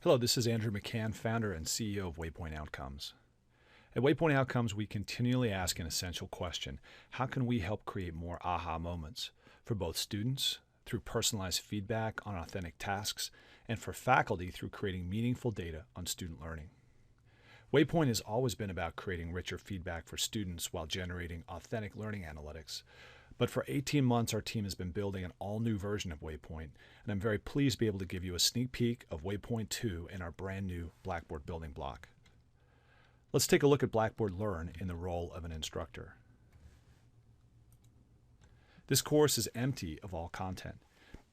Hello, this is Andrew McCann, founder and CEO of Waypoint Outcomes. At Waypoint Outcomes, we continually ask an essential question: how can we help create more aha moments for both students through personalized feedback on authentic tasks, and for faculty through creating meaningful data on student learning? Waypoint has always been about creating richer feedback for students while generating authentic learning analytics. But for 18 months, our team has been building an all-new version of Waypoint, and I'm very pleased to be able to give you a sneak peek of Waypoint2 in our brand new Blackboard building block. Let's take a look at Blackboard Learn in the role of an instructor. This course is empty of all content,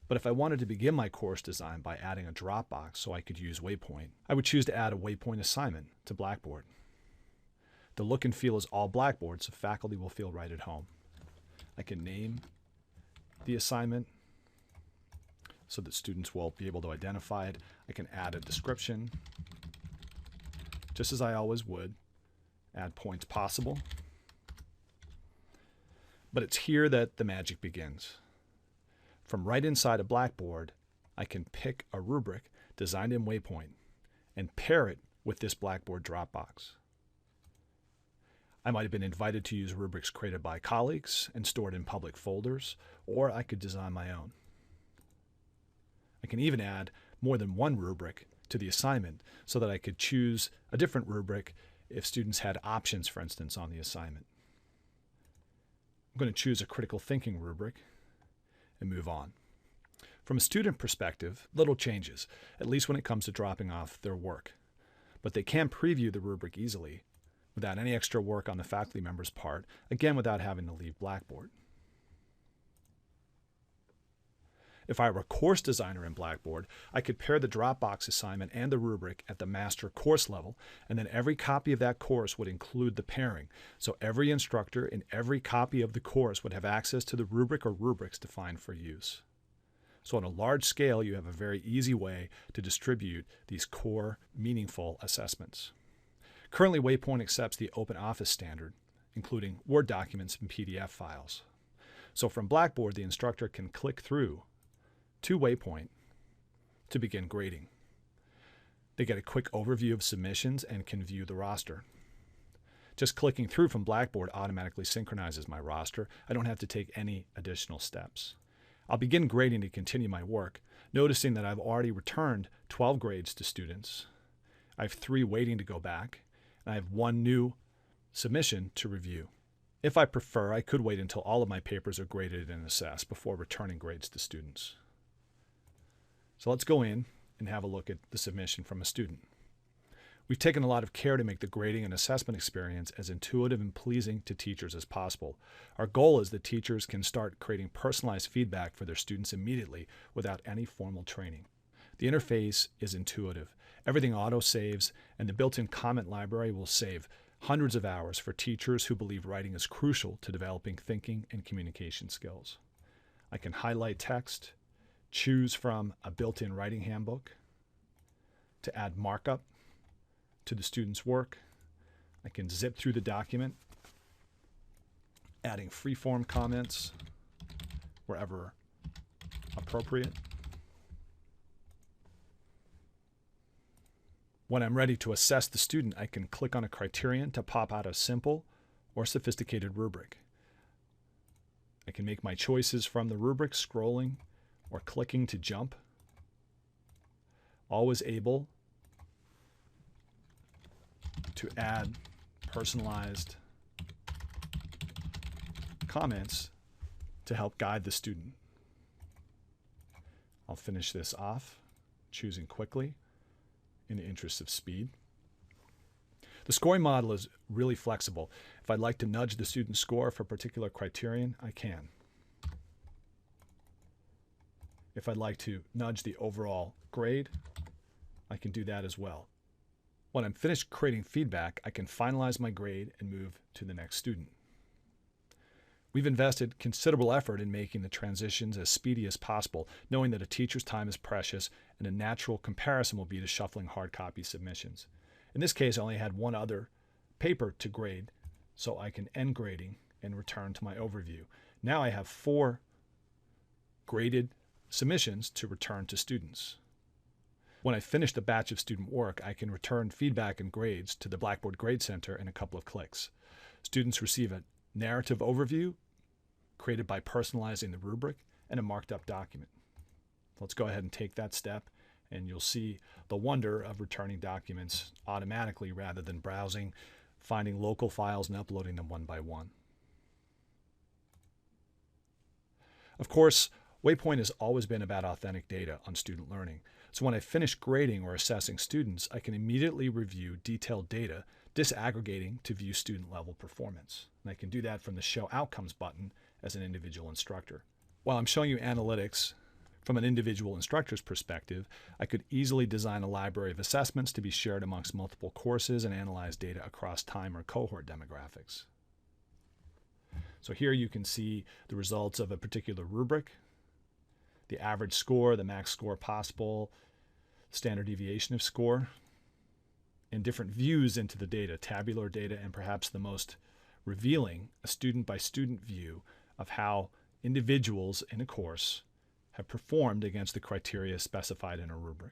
but if I wanted to begin my course design by adding a Dropbox so I could use Waypoint, I would choose to add a Waypoint assignment to Blackboard. The look and feel is all Blackboard, so faculty will feel right at home. I can name the assignment so that students will be able to identify it. I can add a description, just as I always would, add points possible. But it's here that the magic begins. From right inside of Blackboard, I can pick a rubric designed in Waypoint and pair it with this Blackboard Dropbox. I might have been invited to use rubrics created by colleagues and stored in public folders, or I could design my own. I can even add more than one rubric to the assignment so that I could choose a different rubric if students had options, for instance, on the assignment. I'm going to choose a critical thinking rubric and move on. From a student perspective, little changes, at least when it comes to dropping off their work. But they can preview the rubric easily without any extra work on the faculty member's part, again without having to leave Blackboard. If I were a course designer in Blackboard, I could pair the Dropbox assignment and the rubric at the master course level, and then every copy of that course would include the pairing. So every instructor in every copy of the course would have access to the rubric or rubrics defined for use. So on a large scale, you have a very easy way to distribute these core, meaningful assessments. Currently, Waypoint accepts the Open Office standard, including Word documents and PDF files. So from Blackboard, the instructor can click through to Waypoint to begin grading. They get a quick overview of submissions and can view the roster. Just clicking through from Blackboard automatically synchronizes my roster. I don't have to take any additional steps. I'll begin grading to continue my work, noticing that I've already returned 12 grades to students. I have 3 waiting to go back, and I have 1 new submission to review. If I prefer, I could wait until all of my papers are graded and assessed before returning grades to students. So let's go in and have a look at the submission from a student. We've taken a lot of care to make the grading and assessment experience as intuitive and pleasing to teachers as possible. Our goal is that teachers can start creating personalized feedback for their students immediately without any formal training. The interface is intuitive. Everything auto-saves, and the built-in comment library will save hundreds of hours for teachers who believe writing is crucial to developing thinking and communication skills. I can highlight text, choose from a built-in writing handbook, to add markup to the student's work. I can zip through the document, adding free-form comments wherever appropriate. When I'm ready to assess the student, I can click on a criterion to pop out a simple or sophisticated rubric. I can make my choices from the rubric, scrolling or clicking to jump. Always able to add personalized comments to help guide the student. I'll finish this off, choosing quickly in the interest of speed. The scoring model is really flexible. If I'd like to nudge the student's score for a particular criterion, I can. If I'd like to nudge the overall grade, I can do that as well. When I'm finished creating feedback, I can finalize my grade and move to the next student. We've invested considerable effort in making the transitions as speedy as possible, knowing that a teacher's time is precious and a natural comparison will be to shuffling hard copy submissions. In this case, I only had 1 other paper to grade, so I can end grading and return to my overview. Now I have 4 graded submissions to return to students. When I finished a batch of student work, I can return feedback and grades to the Blackboard Grade Center in a couple of clicks. Students receive a narrative overview created by personalizing the rubric and a marked up document. Let's go ahead and take that step, and you'll see the wonder of returning documents automatically rather than browsing, finding local files and uploading them one by one. Of course, Waypoint has always been about authentic data on student learning. So when I finish grading or assessing students, I can immediately review detailed data, disaggregating to view student level performance. And I can do that from the Show Outcomes button as an individual instructor. While I'm showing you analytics from an individual instructor's perspective, I could easily design a library of assessments to be shared amongst multiple courses and analyze data across time or cohort demographics. So here you can see the results of a particular rubric, the average score, the max score possible, standard deviation of score, and different views into the data, tabular data, and perhaps the most revealing, a student-by-student view of how individuals in a course have performed against the criteria specified in a rubric.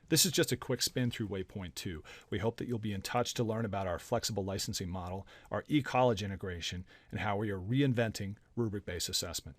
This is just a quick spin through Waypoint2. We hope that you'll be in touch to learn about our flexible licensing model, our eCollege integration, and how we are reinventing rubric-based assessment.